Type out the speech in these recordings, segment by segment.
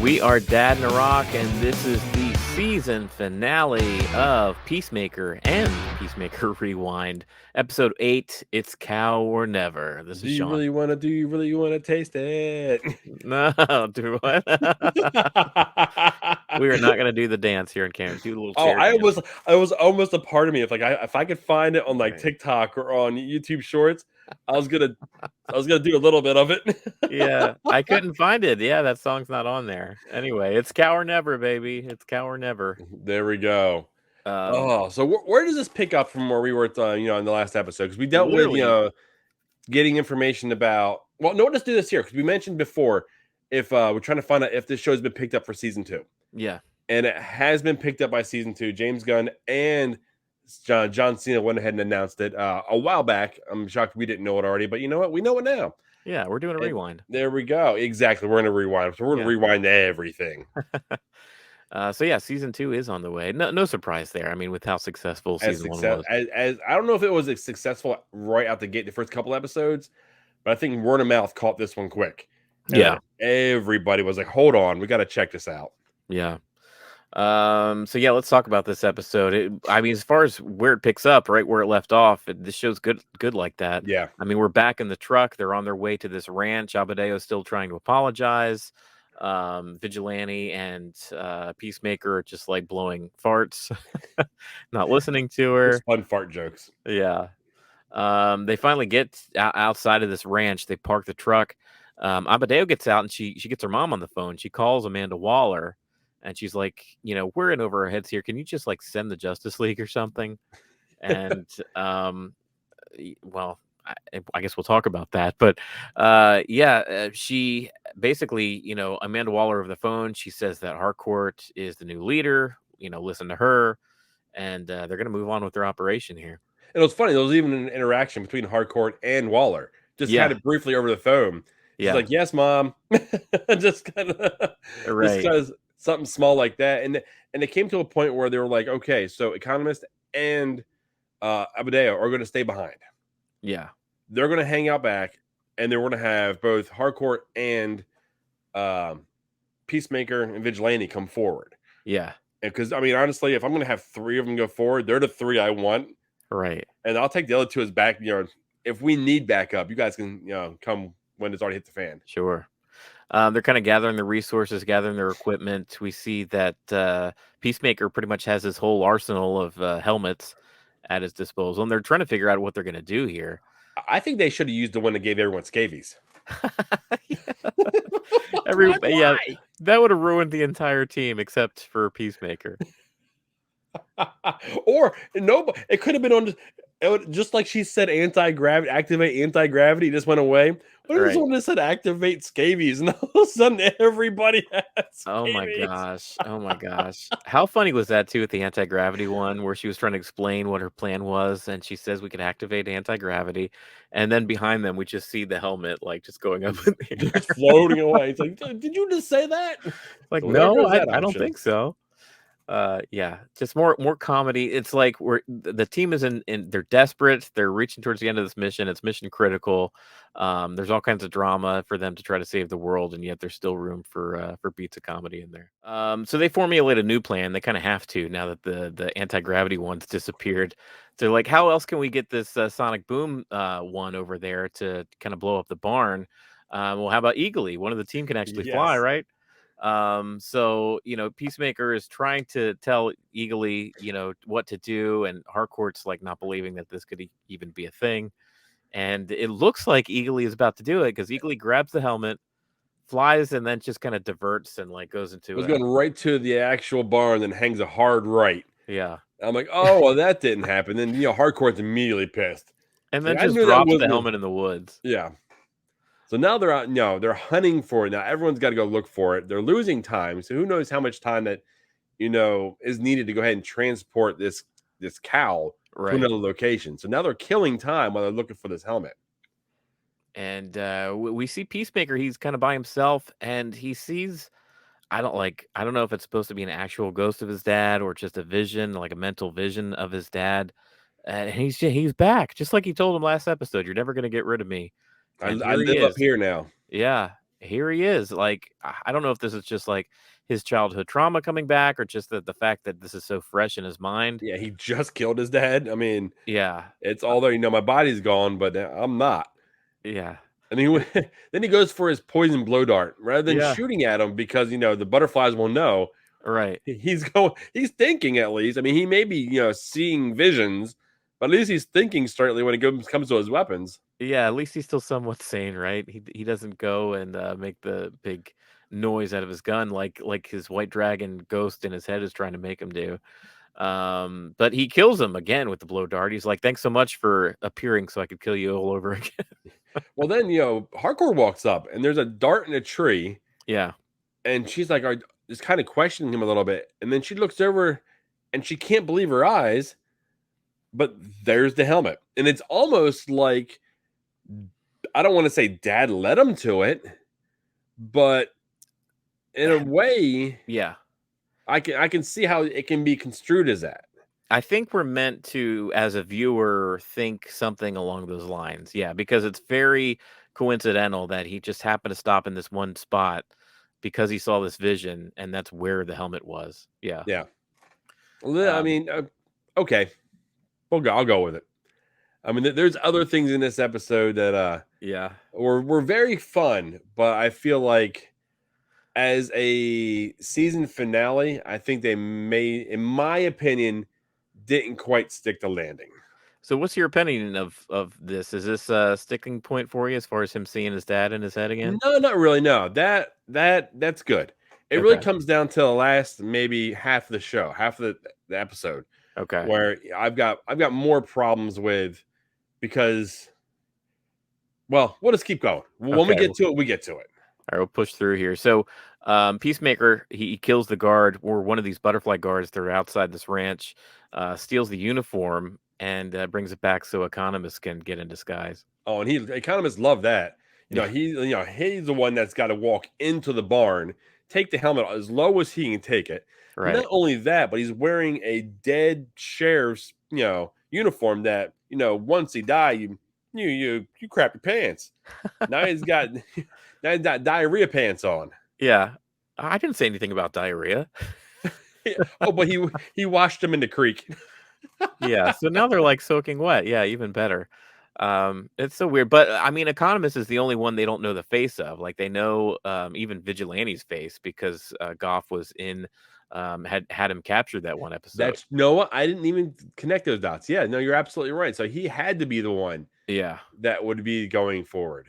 We are Dad and Rock, and this is the season finale of Peacemaker and Peacemaker Rewind, episode 8. It's Cow or Never. This Do is you Sean. really want to? Do you really want to taste it? No, do what? We are not going to do the dance here in camera. Do a little Oh, chair dance. I was almost a part of me. If I could find it on like Right. TikTok or on YouTube Shorts, I was gonna do a little bit of it. Yeah, I couldn't find it. Yeah, that song's not on there. Anyway, it's Cow or Never, baby. It's Cow or Never. There we go. Um, Oh, so where does this pick up from where we were at, in the last episode? Because we dealt with literally, getting information about. Well, no, let's do this here because we mentioned before if we're trying to find out if this show has been picked up for season 2. yeah. And it has been picked up by season 2. James Gunn and John Cena went ahead and announced it a while back. I'm shocked we didn't know it already, but you know what? We know it now. Yeah, we're doing a And rewind. there we go. Exactly. We're going to rewind. So we're going to rewind everything. So yeah, season 2 is on the way. No surprise there. I mean, with how successful season 1 was. As I don't know if it was successful right out the gate the first couple episodes, but I think word of mouth caught this one quick. And Yeah. everybody was like, hold on, we got to check this out. Yeah. So yeah, let's talk about this episode. I mean, as far as where it picks up, right where it left off, this show's good like that. Yeah. I mean, we're back in the truck. They're on their way to this ranch. Abadeo's still trying to apologize. Vigilante and Peacemaker are just like blowing farts, not listening to her. Just fun fart jokes. Yeah. They finally get outside of this ranch. They park the truck. Abadeo gets out and she gets her mom on the phone. She calls Amanda Waller. And she's like, we're in over our heads here. Can you just like send the Justice League or something? And well, I guess we'll talk about that. But she basically, Amanda Waller over the phone. She says that Harcourt is the new leader. Listen to her, and they're going to move on with their operation here. And it was funny. There was even an interaction between Harcourt and Waller. Just had it briefly over the phone. She's like, "Yes, mom." Just kind of right. Just something small like that, and it came to a point where they were like, okay, so Economist and Abadeo are going to stay behind. Yeah, they're going to hang out back, and they're going to have both Harcourt and Peacemaker and Vigilante come forward. Yeah, because I mean, honestly, if I'm going to have 3 of them go forward, they're the 3 I want. Right, and I'll take the other 2 as back. If we need backup, you guys can come when it's already hit the fan. Sure. They're kind of gathering their resources, gathering their equipment. We see that Peacemaker pretty much has his whole arsenal of helmets at his disposal, and they're trying to figure out what they're going to do here. I think they should have used the one that gave everyone scabies. Yeah, that would have ruined the entire team except for Peacemaker. Or no, it could have been on just like she said, anti-gravity, activate anti-gravity, just went away. What if someone just said activate scabies, and all of a sudden everybody has scabies? Oh my gosh. How funny was that too with the anti-gravity one where she was trying to explain what her plan was, and she says we can activate anti-gravity, and then behind them we just see the helmet like just going up in the air. Floating away. It's like, did you just say that? Like, so no, I don't think so. Yeah, just more comedy. It's like the team is in they're desperate. They're reaching towards the end of this mission. It's mission critical. There's all kinds of drama for them to try to save the world, and yet there's still room for beats of comedy in there. So they formulate a new plan. They kind of have to now that the anti-gravity one's disappeared. They're like, how else can we get this sonic boom one over there to kind of blow up the barn? Well, how about Eagly? One of the team can actually fly, right? So Peacemaker is trying to tell Eagly what to do, and Harcourt's like not believing that this could even be a thing, and it looks like Eagly is about to do it because Eagly grabs the helmet, flies, and then just kind of diverts and like goes into going right to the actual barn and hangs a hard right. Yeah, I'm like, oh well, that didn't happen. Then Harcourt's immediately pissed, and then just drops the helmet in the woods. Yeah. So now they're out. No, they're hunting for it. Now everyone's got to go look for it. They're losing time. So who knows how much time that is needed to go ahead and transport this cow to another location. So now they're killing time while they're looking for this helmet. And we see Peacemaker. He's kind of by himself, and he sees. I don't know if it's supposed to be an actual ghost of his dad or just a vision, like a mental vision of his dad. And he's back, just like he told him last episode. You're never going to get rid of me. I live up here now. Yeah. here he is. Like, I don't know if this is just like his childhood trauma coming back or just the fact that this is so fresh in his mind. Yeah, he just killed his dad. I mean, Yeah. it's although my body's gone, but I'm not. Yeah. And he then he goes for his poison blow dart rather than Yeah. shooting at him because the butterflies will know. Right. He's thinking at least. I mean, he may be seeing visions, but at least he's thinking straightly when it comes to his weapons. Yeah, at least he's still somewhat sane, right? He doesn't go and make the big noise out of his gun like his white dragon ghost in his head is trying to make him do. But he kills him again with the blow dart. He's like, "Thanks so much for appearing so I could kill you all over again." Well, then Hardcore walks up and there's a dart in a tree, Yeah. and she's like, just kind of questioning him a little bit, and then she looks over, and she can't believe her eyes, but there's the helmet, and it's almost like I don't want to say Dad led him to it, but in a way, Yeah. I can see how it can be construed as that. I think we're meant to, as a viewer, think something along those lines. Yeah, because it's very coincidental that he just happened to stop in this one spot because he saw this vision, and that's where the helmet was. Yeah. Yeah. Well, I Um, mean, okay, I'll go with it. I mean, there's other things in this episode that yeah. were very fun, but I feel like as a season finale, I think they may, in my opinion, didn't quite stick the landing. So, what's your opinion of this? Is this a sticking point for you as far as him seeing his dad in his head again? No, not really. No, that's good. It really Okay. comes down to the last maybe half of the show, half of the episode, Okay. where I've got more problems with because well, we'll just keep going. When we Okay. get to it, we get to it. All right, we'll push through here. So, Peacemaker, he kills the guard or one of these butterfly guards that are outside this ranch, steals the uniform, and brings it back so Economist can get in disguise. Oh, and economists love that. Yeah, He's the one that's got to walk into the barn, take the helmet as low as he can take it. But right. not only that, but he's wearing a dead sheriff's uniform that once he died, you crap your pants. Now he's got now he's got diarrhea pants on. Yeah, I didn't say anything about diarrhea. Oh, but he washed them in the creek. Yeah, so now they're like soaking wet. Yeah, even better. It's so weird, but I mean, Economist is the only one they don't know the face of. Like they know even Vigilante's face because Goff was in had him captured that one episode. That's Noah. I didn't even connect those dots. Yeah, no, you're absolutely right. So he had to be the one Yeah. that would be going forward.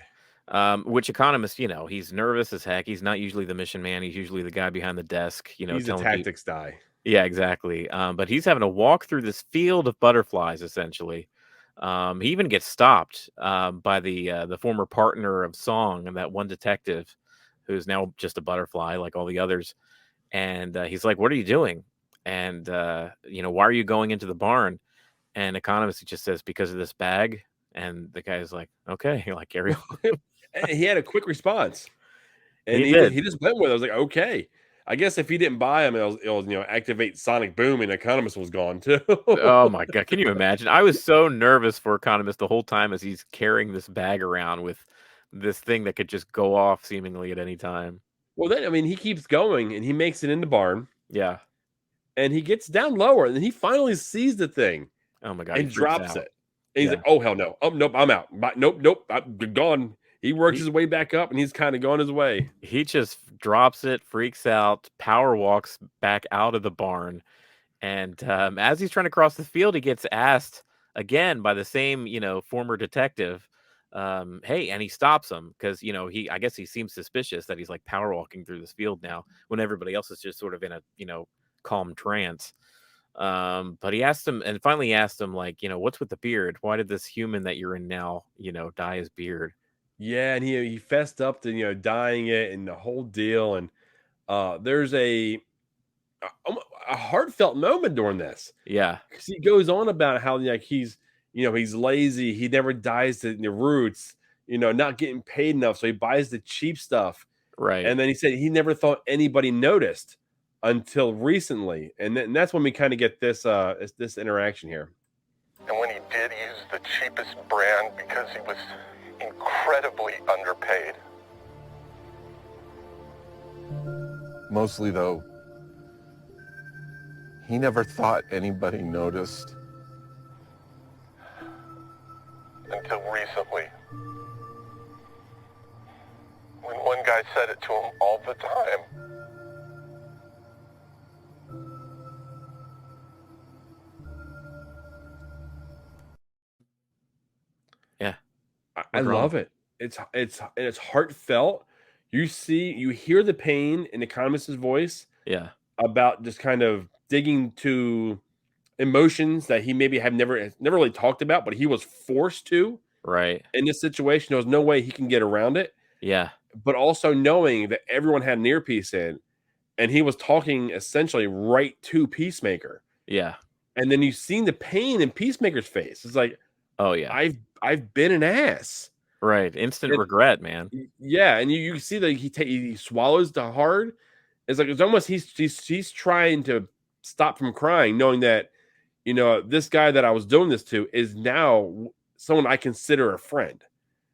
Which Economist, he's nervous as heck. He's not usually the mission man. He's usually the guy behind the desk, He's a telling people. tactics guy. Yeah, exactly. But he's having to walk through this field of butterflies, essentially. He even gets stopped by the former partner of Song and that one detective who's now just a butterfly like all the others. And he's like, "What are you doing?" And "Why are you going into the barn?" And Economist just says, "Because of this bag." And the guy's like, "Okay," like carry on. And he had a quick response, and He he just did. he just went with it. I was like, okay. I guess if he didn't buy him, it'll activate Sonic Boom, and Economist was gone too. Oh my god, can you imagine? I was so nervous for Economist the whole time as he's carrying this bag around with this thing that could just go off seemingly at any time. Well, then I mean, he keeps going, and he makes it in the barn, Yeah. and he gets down lower, and he finally sees the thing Oh my god, he and freaks drops out. it. And he's Yeah. like, "Oh hell no! Oh nope, I'm out. Nope, I'm gone." He works He his way back up, and he's kind of going his way. he just drops it, freaks out, power walks back out of the barn, and as he's trying to cross the field, he gets asked again by the same, former detective, hey, and he stops him because I guess he seems suspicious that he's like power walking through this field now when everybody else is just sort of in a calm trance. But he asked him, and finally he asked him, like, what's with the beard? Why did this human that you're in now, dye his beard? Yeah, and he fessed up to dyeing it and the whole deal. And there's a heartfelt moment during this Yeah, because he goes on about how like he's lazy, he never dyes the roots, not getting paid enough, so he buys the cheap stuff. right. And then he said he never thought anybody noticed until recently, and that's when we kind of get this interaction here. And when he did, he used the cheapest brand because he was incredibly underpaid. Mostly, though, he never thought anybody noticed. Until recently. When one guy said it to him all the time. Yeah. I love it. It's heartfelt. You hear the in the economist's voice. Yeah. About just kind of digging to emotions that he maybe never really talked about, but he was forced to. Right. In this situation, there was no way he can get around it. Yeah. But also knowing that everyone had an earpiece in, and he was talking essentially right to Peacemaker. Yeah. And then you've seen the pain in Peacemaker's face. It's like, oh yeah, I've been an ass. Right. Instant regret, man. Yeah, and you see that he swallows the hard. It's like it's almost he's trying to stop from crying, knowing that this guy that I was doing this to is now someone I consider a friend.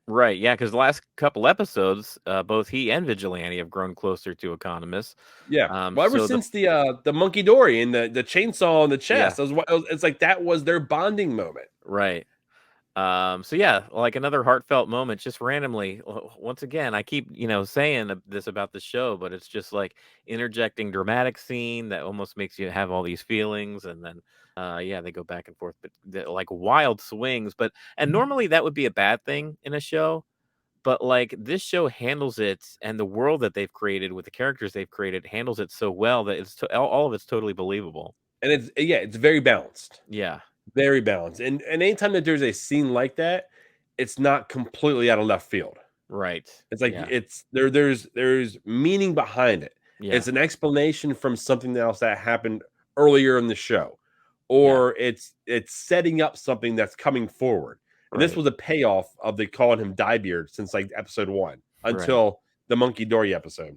Right. Yeah, because the last couple episodes, both he and Vigilante have grown closer to Economist. Yeah. Well, ever since the monkey dory and the chainsaw on the chest, it's like that was their bonding moment. Right. So yeah, like another heartfelt moment, just randomly. Once again, I keep saying this about the show, but it's just like interjecting dramatic scene that almost makes you have all these feelings, and then yeah, they go back and forth, but like wild swings. And normally that would be a bad thing in a show, but like this show handles it, and the world that they've created with the characters they've created handles it so well that all of it's totally believable. And it's very balanced. Yeah. Very balanced. And anytime that there's a scene like that, it's not completely out of left field. Right. It's like there's meaning behind it. Yeah. It's an explanation from something else that happened earlier in the show. Or it's setting up something that's coming forward. And this was a payoff of the calling him Diebeard since like episode 1 until the Monkey Dory episode.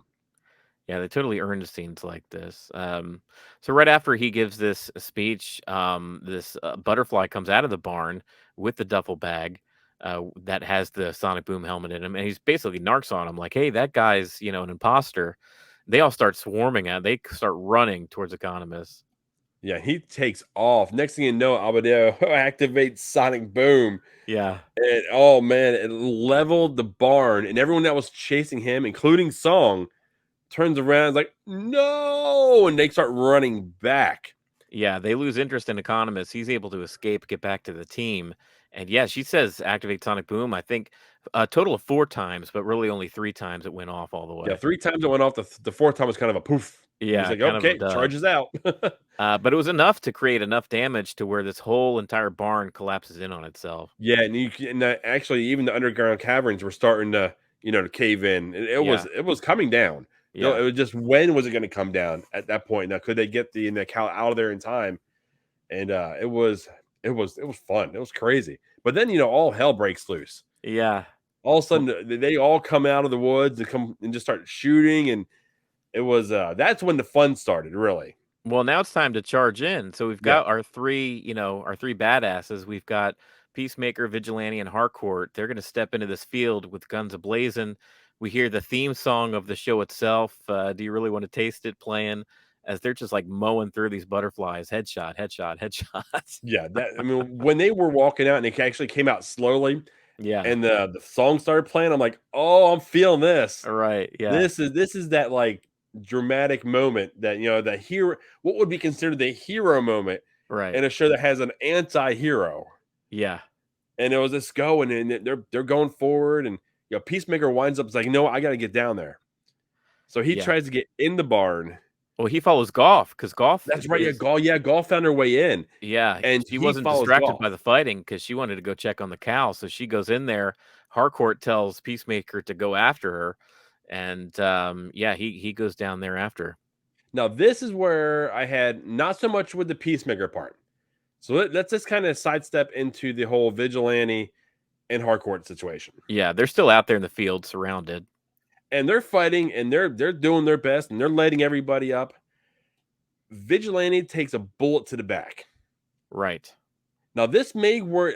Yeah, they totally earned scenes like this. So right after he gives this speech, this butterfly comes out of the barn with the duffel bag that has the sonic boom helmet in him, and he's basically narcs on him, like, "Hey, that guy's an imposter." They all start swarming at. They start running towards Economist. Yeah, he takes off. Next thing you know, Abadeo activates sonic boom. Yeah. And oh man, it leveled the barn, and everyone that was chasing him, including Song, turns around like, no, and they start running back. Yeah, they lose interest in Economist. He's able to escape, get back to the team. And yeah, she says activate sonic boom. I think a total of 4 times, but really only 3 times it went off all the way. Yeah, 3 times it went off. The 4th time was kind of a poof. Yeah, he's like, okay, charges out. But it was enough to create enough damage to where this whole entire barn collapses in on itself. Yeah, and actually even the underground caverns were starting to to cave in. It was coming down. Yeah. It was just, when was it going to come down at that point? Now, could they get the cow out of there in time? And it was fun. It was crazy. But then all hell breaks loose. Yeah. All of a sudden, they all come out of the woods and come and just start shooting, and it was that's when the fun started, really. Well, now it's time to charge in. So we've got our three badasses. We've got Peacemaker, Vigilante, and Harcourt. They're going to step into this field with guns ablazing. We hear the theme song of the show itself. Do you really want to taste it playing as they're just like mowing through these butterflies? Headshot, headshot, headshot. Yeah, when they were walking out and it actually came out slowly. Yeah. And the song started playing, I'm like, oh, I'm feeling this. All right. Yeah. This is that like dramatic moment that the hero, what would be considered the hero moment, right, in a show that has an anti-hero. Yeah. And it was this going, and they're going forward, and Peacemaker winds up like, no, I got to get down there. So he tries to get in the barn. Well, he follows Goff because Goff. That's right. Goff found her way in. Yeah, and she wasn't distracted by the fighting because she wanted to go check on the cow. So she goes in there. Harcourt tells Peacemaker to go after her, and he goes down there after. Now this is where I had not so much with the Peacemaker part. So let's just kind of sidestep into the whole Vigilante and Harcourt situation. Yeah, they're still out there in the field, surrounded. And they're fighting, and they're doing their best, and they're lighting everybody up. Vigilante takes a bullet to the back. Right. Now, this may work.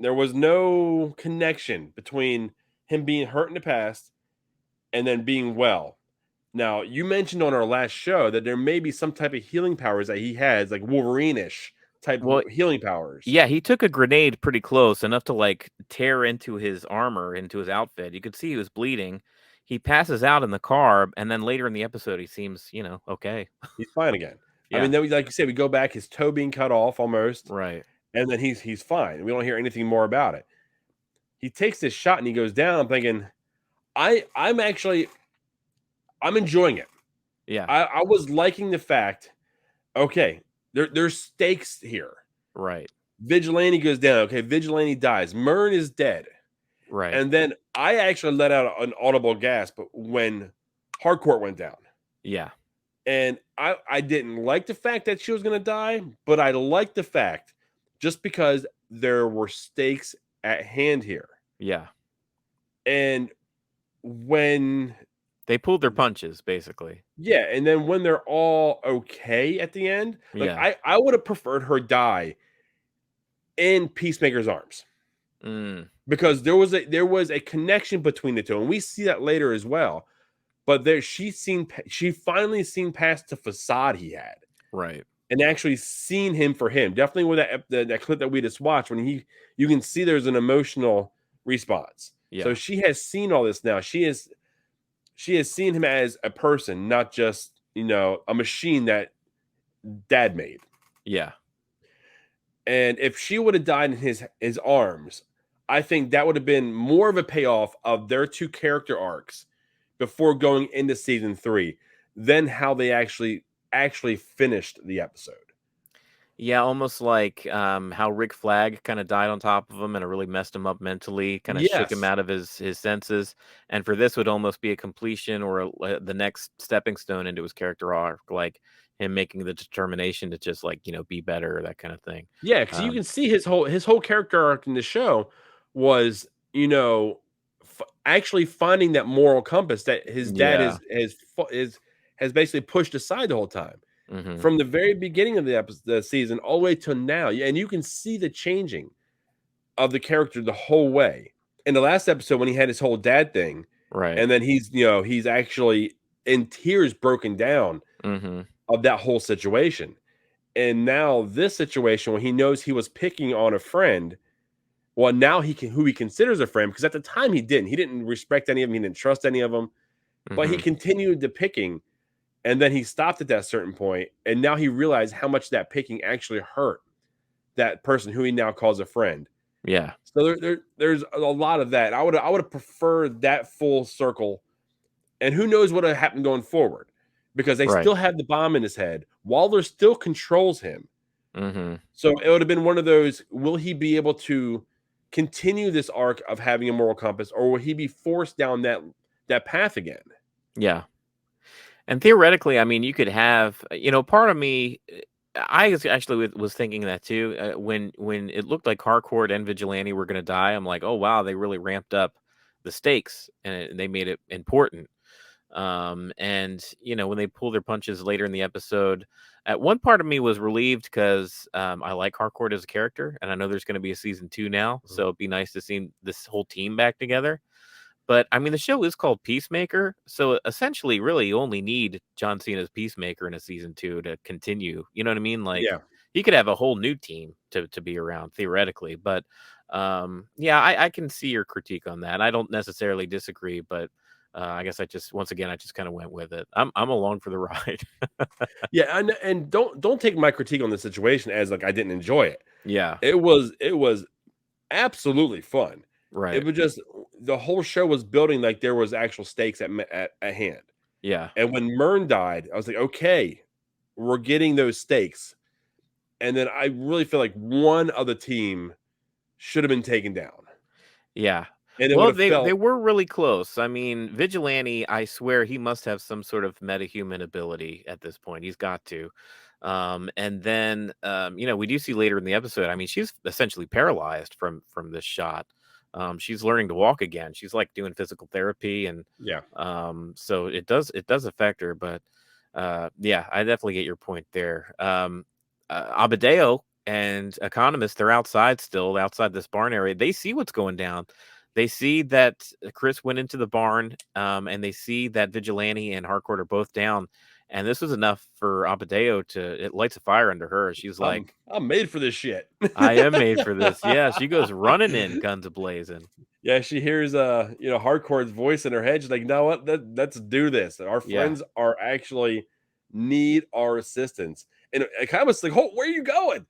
There was no connection between him being hurt in the past and then being well. Now, you mentioned on our last show that there may be some type of healing powers that he has, like Wolverine-ish type Well, healing powers. yeah, he took a grenade pretty close, enough to like tear into his armor, into his outfit. You could see he was bleeding. He passes out in the car, and then later in the episode, he seems, okay. He's fine again. I Yeah. mean, then like you said, we go back, his toe being cut off almost, Right. and then he's fine. We don't hear anything more about it. He takes this shot and he goes down. I'm thinking, I'm enjoying it. Yeah. I was liking the fact, okay, there's stakes here. Right. Vigilante goes down. Okay, Vigilante dies. Myrn is dead. Right. And then I actually let out an audible gasp when Harcourt went down. Yeah. And I didn't like the fact that she was going to die, but I liked the fact just because there were stakes at hand here. Yeah. And when they pulled their punches, basically. Yeah, and then when they're all okay at the end, like I would have preferred her die in Peacemaker's arms. Because there was a connection between the two, and we see that later as well. But she finally seen past the facade he had, right, and actually seen him for him. Definitely with that clip that we just watched, when you can see there's an emotional response. Yeah. So she has seen all this now. She has seen him as a person, not just a machine that Dad made. Yeah. And if she would have died in his arms, I think that would have been more of a payoff of their two character arcs before going into season 3 than how they actually finished the episode. Yeah, almost like how Rick Flag kind of died on top of him and it really messed him up mentally, kind of shook him out of his senses. And for this would almost be a completion or the next stepping stone into his character arc, like him making the determination to just be better, or that kind of thing. Yeah, because you can see his whole character arc in the show was actually finding that moral compass that his dad has basically pushed aside the whole time. From the very beginning of the season all the way to now. And you can see the changing of the character the whole way. In the last episode, when he had his whole dad thing, right, and then he's actually in tears, broken down of that whole situation. And now this situation, when he knows he was picking on a friend, well, now who he considers a friend, because at the time he didn't respect any of them, he didn't trust any of them, but he continued the picking. And then he stopped at that certain point, and now he realized how much that picking actually hurt that person who he now calls a friend. Yeah. So there's a lot of that. I would have preferred that full circle, and who knows what would have happened going forward, because they still had the bomb in his head. Waller still controls him. So it would have been one of those: will he be able to continue this arc of having a moral compass, or will he be forced down that path again? Yeah. And theoretically, I mean, you could have, part of me, I actually was thinking that too. When it looked like Harcourt and Vigilante were going to die, I'm like, oh, wow, they really ramped up the stakes and they made it important. And, when they pulled their punches later in the episode, at one part of me was relieved because I like Harcourt as a character. And I know there's going to be a season 2 now. So it'd be nice to see this whole team back together. But, I mean, the show is called Peacemaker, so essentially, really, you only need John Cena's Peacemaker in a season 2 to continue. You know what I mean? Like, he could have a whole new team to be around, theoretically. But, I can see your critique on that. I don't necessarily disagree, but I guess I just kind of went with it. I'm along for the ride. Yeah, and don't take my critique on the situation as like I didn't enjoy it. Yeah. It was absolutely fun. Right. It was just the whole show was building like there was actual stakes at hand. Yeah. And when Myrn died, I was like, okay, we're getting those stakes. And then I really feel like one other team should have been taken down. Yeah. And they were really close. I mean, Vigilante, I swear he must have some sort of metahuman ability at this point. He's got to. And then we do see later in the episode, I mean, she's essentially paralyzed from this shot. She's learning to walk again. She's like doing physical therapy, and so it does affect her. But I definitely get your point there. Abadeo and Economist, they're outside this barn area. They see what's going down. They see that Chris went into the barn, and they see that Vigilante and Harcourt are both down. And this was enough for Abadeo it lights a fire under her. She's like, I'm made for this shit. I am made for this. Yeah, she goes running in, guns a-blazing. Yeah, she hears Harcourt's voice in her head. She's like, "No, what? Let's do this. Our friends are actually need our assistance." And I kind of was like, "Oh, where are you going?"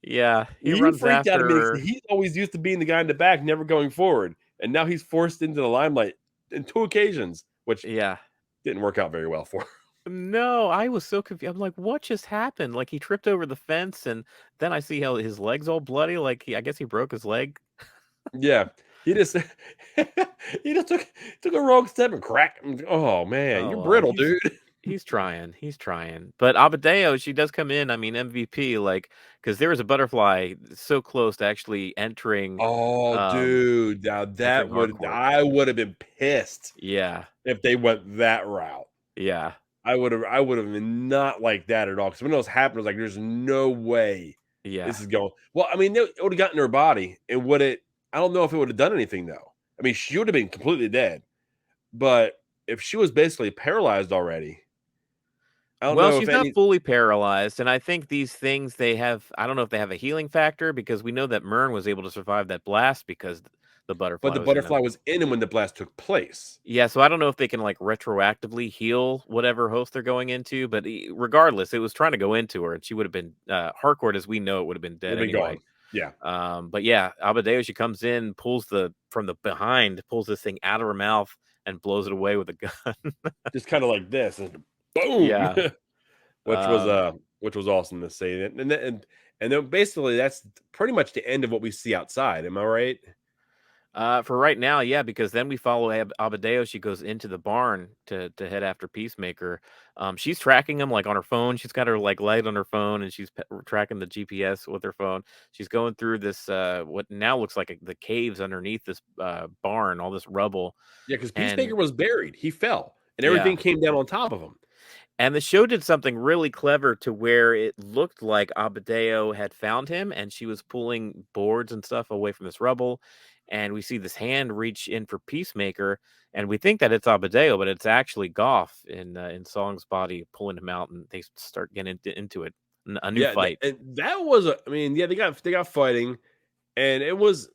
Yeah, he runs freaked out at me. after. He's always used to being the guy in the back, never going forward, and now he's forced into the limelight in 2 occasions, which didn't work out very well for him. No, I was so confused. I'm like, what just happened? Like he tripped over the fence, and then I see how his leg's all bloody. Like I guess he broke his leg. Yeah, he just took a wrong step and crack. Oh man, you're brittle, dude. He's trying. But Abadeo, she does come in. I mean, MVP, like, because there was a butterfly so close to actually entering. Oh, dude, now that I would have been pissed. Yeah, if they went that route. Yeah, I would have not liked that at all. Because when those happened, I was like, "There's no way this is going." Well, I mean, it would have gotten her body, and would it? I don't know if it would have done anything though. I mean, she would have been completely dead. But if she was basically paralyzed already. Well, she's not fully paralyzed, and I think these things I don't know if they have a healing factor, because we know that Myrn was able to survive that blast because the butterfly. But the butterfly was in him when the blast took place. Yeah, so I don't know if they can like retroactively heal whatever host they're going into, but regardless, it was trying to go into her, and she would have been Harcourt, as we know, it would have been dead anyway. Gone. Yeah. But yeah, Abadeo, she comes in, pulls from the behind, pulls this thing out of her mouth and blows it away with a gun. Just kind of like this. And boom. Yeah. which was awesome to see. And then basically that's pretty much the end of what we see outside. Am I right? For right now, yeah, because then we follow Abadeo. She goes into the barn to head after Peacemaker. She's tracking him like on her phone. She's got her like light on her phone, and she's tracking the GPS with her phone. She's going through this what now looks like the caves underneath this barn, all this rubble. Yeah, because Peacemaker was buried. He fell, and everything came down on top of him. And the show did something really clever to where it looked like Abadeo had found him, and she was pulling boards and stuff away from this rubble. And we see this hand reach in for Peacemaker, and we think that it's Abadeo, but it's actually Goff in Song's body pulling him out, and they start getting into it, a new fight. And that was they got fighting, and it was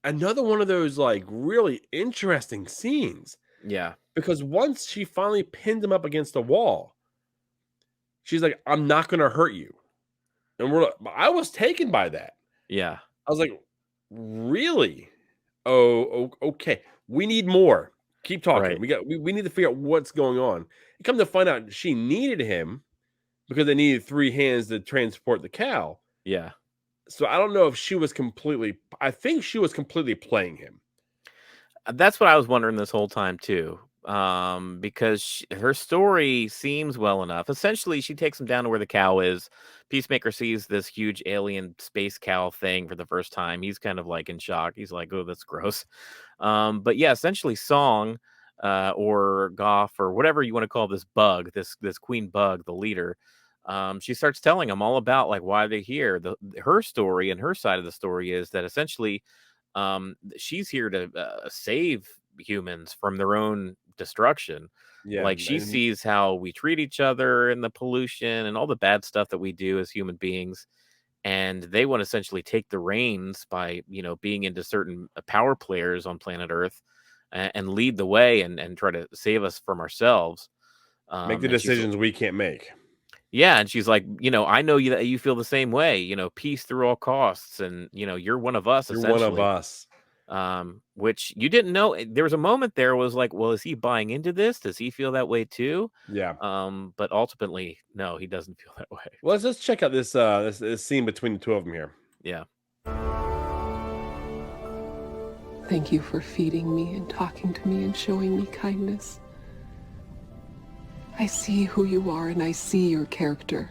another one of those like really interesting scenes. Yeah, because once she finally pinned him up against the wall, she's like, "I'm not going to hurt you," and I was taken by that. Yeah, I was like, "Really? Oh, okay. We need more. Keep talking. Right. We need to figure out what's going on." And come to find out, she needed him because they needed 3 hands to transport the cow. Yeah. So I don't know if she was completely. I think she was completely playing him. That's what I was wondering this whole time too. Because her story seems well enough. Essentially, she takes him down to where the cow is. Peacemaker sees this huge alien space cow thing for the first time. He's kind of like in shock. He's like, "Oh, that's gross." But yeah, essentially, Song or Goff or whatever you want to call this bug, this queen bug, the leader. She starts telling him all about like why they're here. Her story and her side of the story is that essentially, she's here to save humans from their own destruction. Yeah, like she sees how we treat each other and the pollution and all the bad stuff that we do as human beings, and they want to essentially take the reins by being into certain power players on planet Earth and lead the way and try to save us from ourselves, make the decisions we can't make. Yeah, and she's like, I know that you feel the same way, peace through all costs, and you're one of us. You're one of us. Which you didn't know. There was a moment there was like, well, is he buying into this? Does he feel that way too? Yeah. But ultimately, no, he doesn't feel that way. Well, let's check out this scene between the two of them here. Yeah. Thank you for feeding me and talking to me and showing me kindness. I see who you are and I see your character.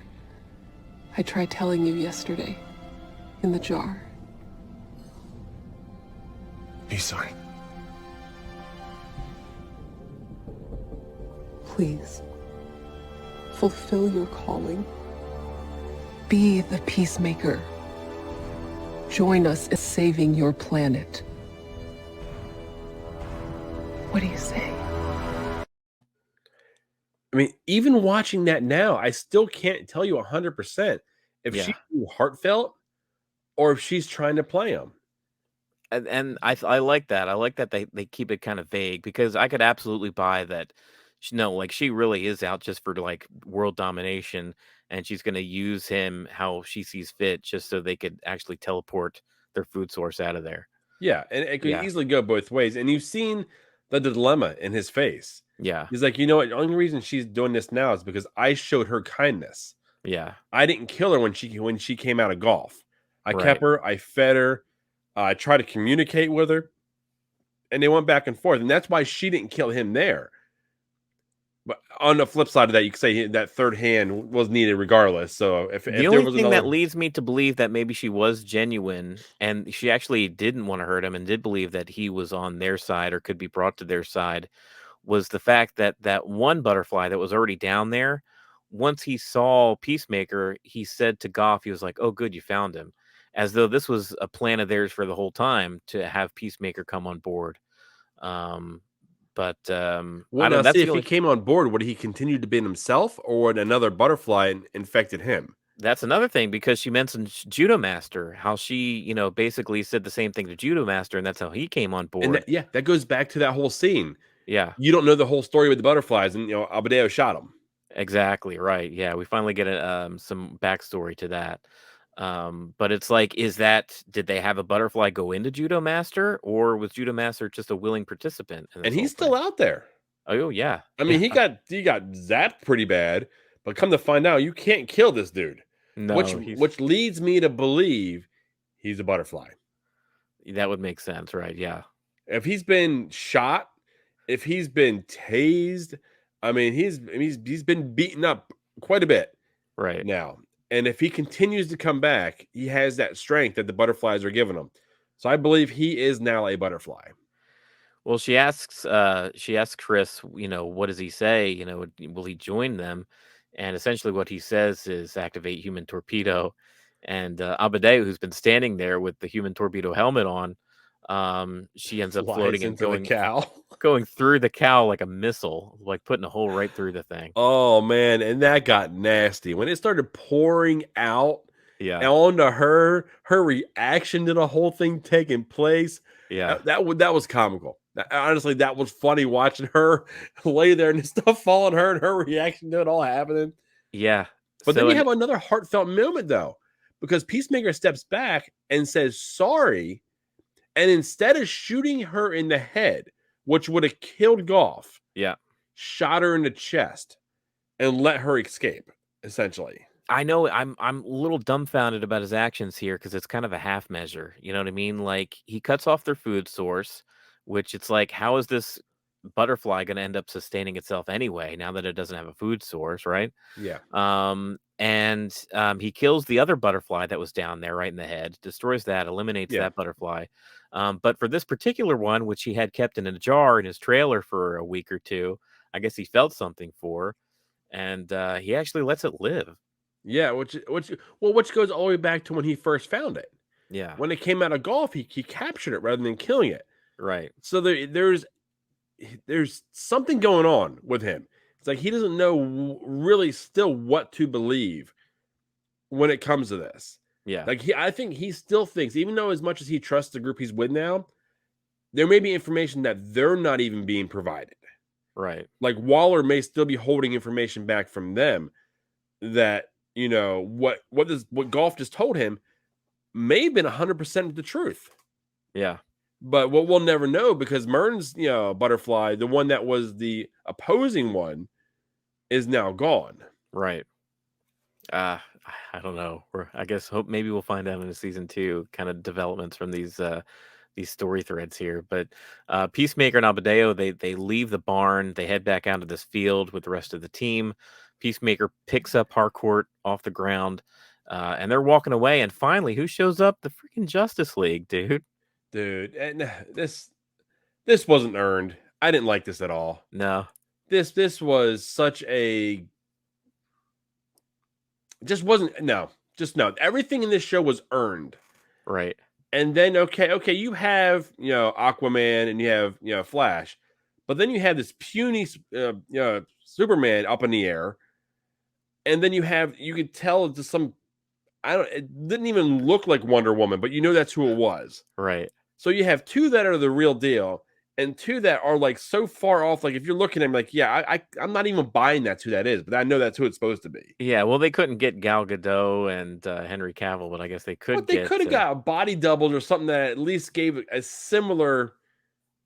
I tried telling you yesterday in the jar. He's sorry. Please, fulfill your calling. Be the peacemaker. Join us in saving your planet. What do you say? I mean, even watching that now, I still can't tell you 100% if she's being heartfelt or if she's trying to play him. And I like that. I like that they keep it kind of vague because I could absolutely buy that. No, like she really is out just for like world domination, and she's going to use him how she sees fit, just so they could actually teleport their food source out of there. Yeah, and it could Yeah, easily go both ways. And you've seen the dilemma in his face. yeah, He's like, you know what? The only reason she's doing this now is because I showed her kindness. yeah. I didn't kill her when she came out of golf. I kept Right. her. I fed her. I tried to communicate with her, and they went back and forth. And that's why she didn't kill him there. But on the flip side of that, you could say that third hand was needed regardless. So if The there only was thing that another, leads me to believe that maybe she was genuine and she actually didn't want to hurt him and did believe that he was on their side or could be brought to their side was the fact that that one butterfly that was already down there, once he saw Peacemaker, he said to Goff, he was like, "Oh, good, you found him," as though this was a plan of theirs for the whole time to have Peacemaker come on board. Um, but well, I now don't. That's see the if he only. came on board, would he continue to be himself, or would another butterfly infected him? That's another thing because she mentioned Judo Master, how she, basically said the same thing to Judo Master, and that's how he came on And board. that goes back to that whole scene. Yeah, You don't know the whole story with the butterflies, and Abadeo shot him. exactly right. Yeah, we finally get some backstory to that. But it's like, did they have a butterfly go into Judo Master, or was Judo Master just a willing participant in And this whole he's still thing? out there. Oh yeah, I mean, he got zapped pretty bad, but come to find out, you can't kill this dude. no, Which leads me to believe he's a butterfly. that would make sense, right? Yeah, If he's been shot, if he's been tased, I mean, he's been beaten up quite a bit right. now. And if he continues to come back, he has that strength that the butterflies are giving him. So I believe he is now a butterfly. Well, she asks Chris, what does he say? Will he join them? And essentially what he says is activate human torpedo. And Abadeu, who's been standing there with the human torpedo helmet on, she ends up Flies floating and into the cow. going through the cow like a missile, like putting a hole right through the thing. Oh man, and that got nasty when it started pouring out Yeah. onto her reaction to the whole thing taking place. Yeah. That was comical. Honestly, that was funny watching her lay there and stuff falling her and her reaction to it all happening. Yeah. But then So, you and have another heartfelt moment though, because Peacemaker steps back and says sorry, and instead of shooting her in the head, which would have killed Goff, yeah. shot her in the chest and let her escape, essentially. I know I'm a little dumbfounded about his actions here because it's kind of a half measure. You know what I mean? Like he cuts off their food source, which it's like, how is this butterfly going to end up sustaining itself anyway? Now that it doesn't have a food source, right? Yeah. And he kills the other butterfly that was down there right in the head, destroys that, eliminates Yeah. that butterfly. But for this particular one, which he had kept in a jar in his trailer for a week or two, I guess he felt something for, and he actually lets it live. Yeah, which goes all the way back to when he first found it. Yeah. When it came out of golf, he captured it rather than killing it. Right. So there's something going on with him. It's like he doesn't know really still what to believe when it comes to this. Yeah. Like I think he still thinks, even though as much as he trusts the group he's with now, there may be information that they're not even being provided. Right. Like Waller may still be holding information back from them that what Goff just told him may have been 100% of the truth. Yeah. But what we'll never know because Mern's butterfly, the one that was the opposing one, is now gone. Right. I don't know. I guess maybe we'll find out in season 2 kind of developments from these story threads here. But Peacemaker and Abadeo, they leave the barn, they head back out to this field with the rest of the team. Peacemaker picks up Harcourt off the ground, and they're walking away. And finally, who shows up? The freaking Justice League, dude. Dude, and this wasn't earned. I didn't like this at all. No. This was such a just wasn't no. Everything in this show was earned. Right. And then okay, you have Aquaman and you have Flash, But then you have this puny Superman up in the air, and then you could tell it's just it didn't even look like Wonder Woman, but you know that's who it was. Right. So you have two that are the real deal, and two that are like so far off. Like if you're looking at them, like, yeah, I'm not even buying that's who that is, but I know that's who it's supposed to be. Yeah, well, they couldn't get Gal Gadot and Henry Cavill, but I guess they could But they get. could have got a body doubled or something that at least gave a similar,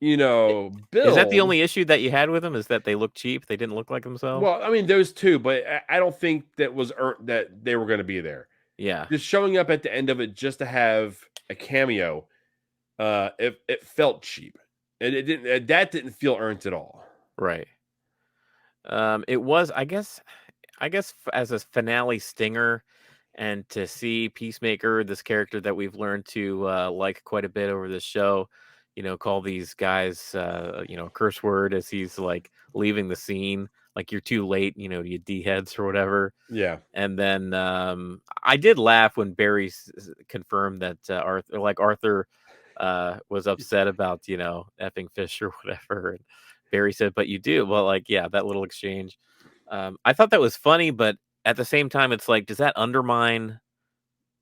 build. Is that the only issue that you had with them? Is that they look cheap? They didn't look like themselves? Well, I mean, those two, but I don't think that was that they were going to be there. Yeah. Just showing up at the end of it just to have a cameo, it felt cheap. And it didn't. That didn't feel earned at all. Right. It was, I guess, as a finale stinger, and to see Peacemaker, this character that we've learned to like quite a bit over this show, call these guys, curse word as he's like leaving the scene, like you're too late, you D-heads or whatever. Yeah. And then I did laugh when Barry confirmed that Arthur was upset about, effing fish or whatever. And Barry said, but you do. Well, like, yeah, that little exchange. I thought that was funny, but at the same time, it's like, does that undermine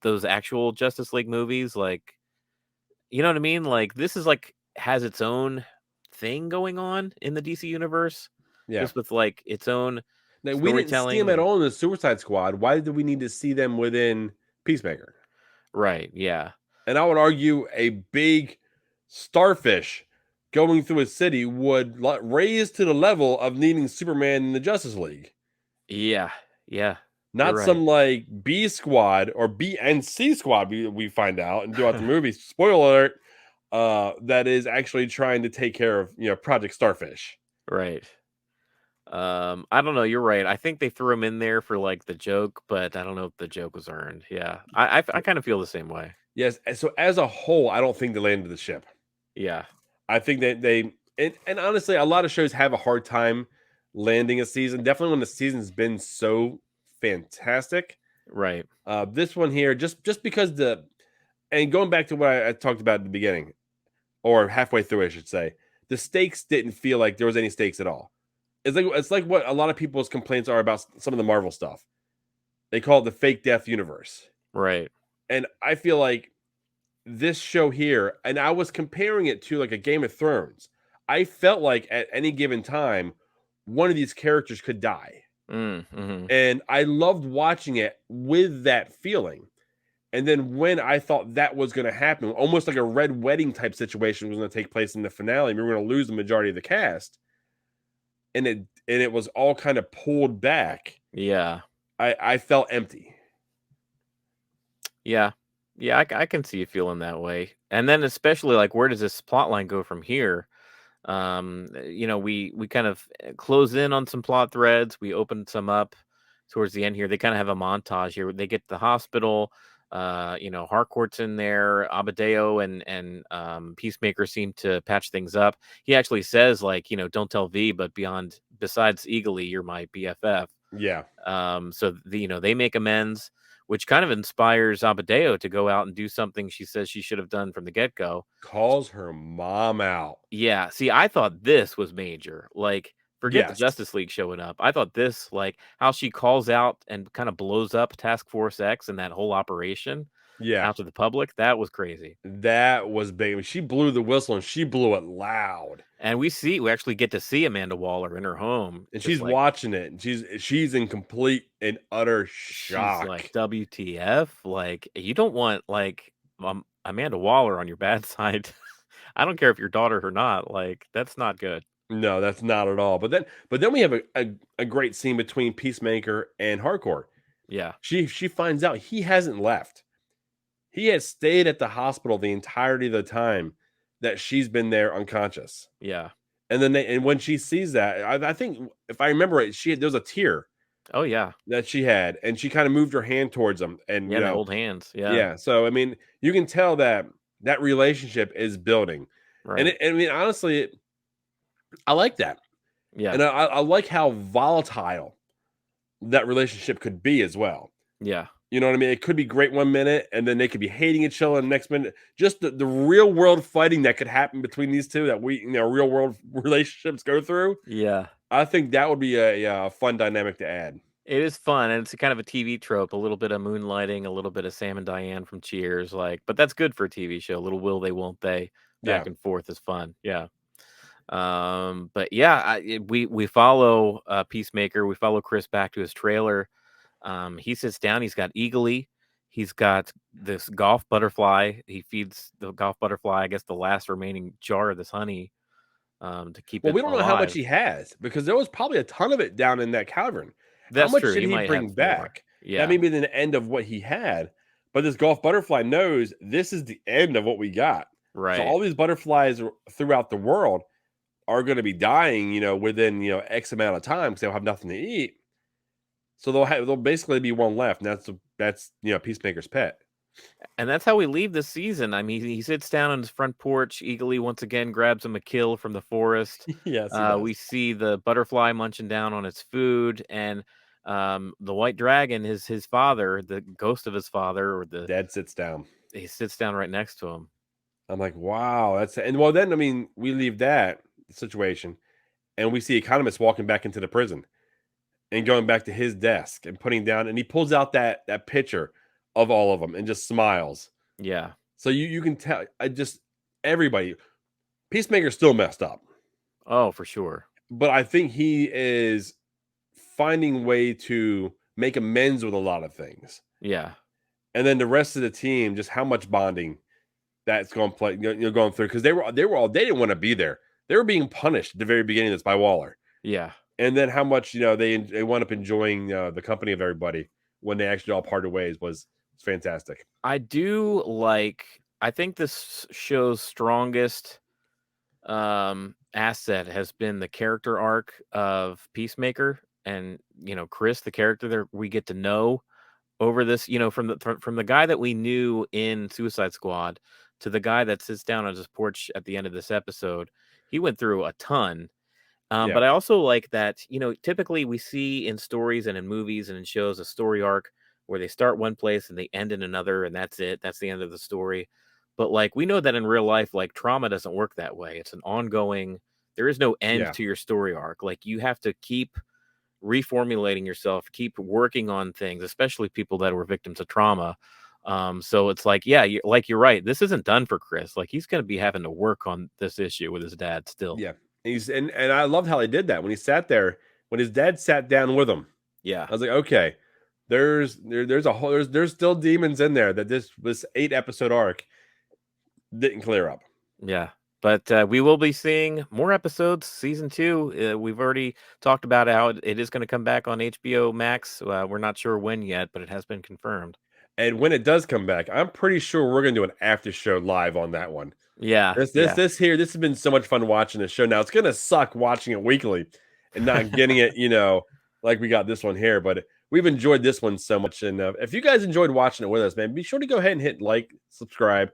those actual Justice League movies? Like, you know what I mean? Like, this is like, has its own thing going on in the DC universe. Yeah. Just with like its own Now, we didn't see them at all in the Suicide Squad. Why did we need to see them within Peacemaker? Right. Yeah. And I would argue a big starfish going through a city would raise to the level of needing Superman in the Justice League. Yeah. Yeah. Not some like B squad or B and C squad we find out and throughout the movie. Spoiler alert, that is actually trying to take care of, Project Starfish. Right. I don't know. You're right. I think they threw him in there for like the joke, but I don't know if the joke was earned. Yeah. I kind of feel the same way. Yes. So as a whole, I don't think they landed the ship. Yeah. I think that and honestly, a lot of shows have a hard time landing a season. Definitely when the season's been so fantastic. Right. This one here, just because and going back to what I talked about at the beginning, or halfway through, I should say, the stakes didn't feel like there was any stakes at all. It's like what a lot of people's complaints are about some of the Marvel stuff. They call it the fake death universe. Right. And I feel like this show here, and I was comparing it to like a Game of Thrones. I felt like at any given time, one of these characters could die. Mm-hmm. And I loved watching it with that feeling. And then when I thought that was going to happen, almost like a Red Wedding type situation was going to take place in the finale, we were going to lose the majority of the cast. And it was all kind of pulled back. Yeah. I felt empty. Yeah. Yeah, I can see you feeling that way. And then especially like, where does this plot line go from here? We kind of close in on some plot threads. We open some up towards the end here. They kind of have a montage here. They get to the hospital. Harcourt's in there. Abadeo and Peacemaker seem to patch things up. He actually says, like, don't tell V, but besides Eagly, you're my BFF. Yeah. So they make amends, which kind of inspires Abadeo to go out and do something she says she should have done from the get-go. Calls her mom out. Yeah. See, I thought this was major. Like, forget the Justice League showing up. I thought this, like, how she calls out and kind of blows up Task Force X and that whole operation out to the public. That was crazy. That was big. She blew the whistle and she blew it loud. And we actually get to see Amanda Waller in her home. And she's watching it. And she's in complete and utter shock. She's like, WTF? Like, you don't want, like, Amanda Waller on your bad side. I don't care if your daughter or not. Like, that's not good. No, that's not at all. But then we have a great scene between Peacemaker and Harcourt. Yeah. She finds out he hasn't left. He has stayed at the hospital the entirety of the time that she's been there unconscious. Yeah. And then when she sees that, I think if I remember right, there was a tear. Oh yeah. That she had, and she kind of moved her hand towards him, and they hold hands. Yeah. Yeah. So I mean, you can tell that relationship is building. Right. And honestly, I like that. Yeah. And I like how volatile that relationship could be as well. Yeah. You know what I mean? It could be great 1 minute, and then they could be hating each other the next minute. Just the real world fighting that could happen between these two that we, real world relationships go through. Yeah. I think that would be a fun dynamic to add. It is fun, and it's a kind of a TV trope, a little bit of moonlighting, a little bit of Sam and Diane from Cheers, but that's good for a TV show. A little will they, won't they, Yeah. back and forth is fun. Yeah. But yeah, we follow Peacemaker. We follow Chris back to his trailer. He sits down. He's got Eagly. He's got this golf butterfly. He feeds the golf butterfly, I guess, the last remaining jar of this honey to keep it we don't know how much he has, because there was probably a ton of it down in that cavern. That's how much true. did he might bring have back? more. Yeah. That may be the end of what he had. But this golf butterfly knows this is the end of what we got. Right. So all these butterflies throughout the world are going to be dying, within, X amount of time, because they'll have nothing to eat. So there'll basically be one left, and that's Peacemaker's pet. And that's how we leave this season. I mean, he sits down on his front porch. Eagly once again grabs him a kill from the forest. Yes, we see the butterfly munching down on its food, and the white dragon is his father, the ghost of his father, or the dad sits down. He sits down right next to him. I'm like, wow, then I mean, we leave that situation, and we see Economist walking back into the prison and going back to his desk and putting down, and he pulls out that picture of all of them and just smiles. Yeah. So you can tell, everybody, Peacemaker's still messed up. Oh, for sure. But I think he is finding way to make amends with a lot of things. Yeah. And then the rest of the team, just how much bonding that's going to play, going through, because they didn't want to be there. They were being punished at the very beginning of this by Waller. Yeah. And then how much, they wound up enjoying the company of everybody when they actually all parted ways was fantastic. I think this show's strongest asset has been the character arc of Peacemaker and, Chris, the character that we get to know over this, from the guy that we knew in Suicide Squad to the guy that sits down on his porch at the end of this episode. He went through a ton. But I also like that, typically we see in stories and in movies and in shows a story arc where they start one place and they end in another, and that's it. That's the end of the story. But we know that in real life, trauma doesn't work that way. It's an ongoing, there is no end to your story arc. You have to keep reformulating yourself, keep working on things, especially people that were victims of trauma. So it's you're right. This isn't done for Chris. He's going to be having to work on this issue with his dad still. Yeah. And I loved how they did that when he sat there, when his dad sat down with him. Yeah. I was like, okay, there's still demons in there that this 8-episode arc didn't clear up. Yeah. But we will be seeing more episodes, season 2. We've already talked about how it is going to come back on HBO Max. We're not sure when yet, but it has been confirmed. And when it does come back, I'm pretty sure we're going to do an after show live on that one. Yeah. This has been so much fun watching this show. Now it's going to suck watching it weekly and not getting it, like we got this one here, but we've enjoyed this one so much. And if you guys enjoyed watching it with us, man, be sure to go ahead and hit like, subscribe.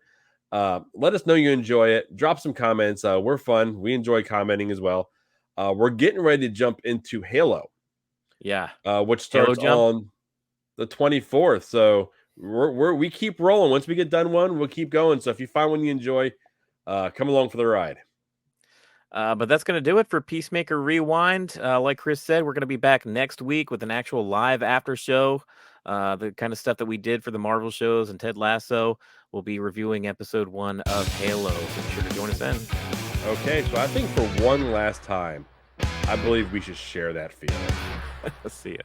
Let us know you enjoy it. Drop some comments. We're fun. We enjoy commenting as well. We're getting ready to jump into Halo. Yeah. Which starts on the 24th. So we keep rolling. Once we get done one, we'll keep going. So if you find one you enjoy, come along for the ride. But that's going to do it for Peacemaker Rewind. Like Chris said, we're going to be back next week with an actual live after show. The kind of stuff that we did for the Marvel shows and Ted Lasso. We'll be reviewing episode 1 of Halo. So be sure to join us then. Okay, so I think for one last time, I believe we should share that feeling. See ya.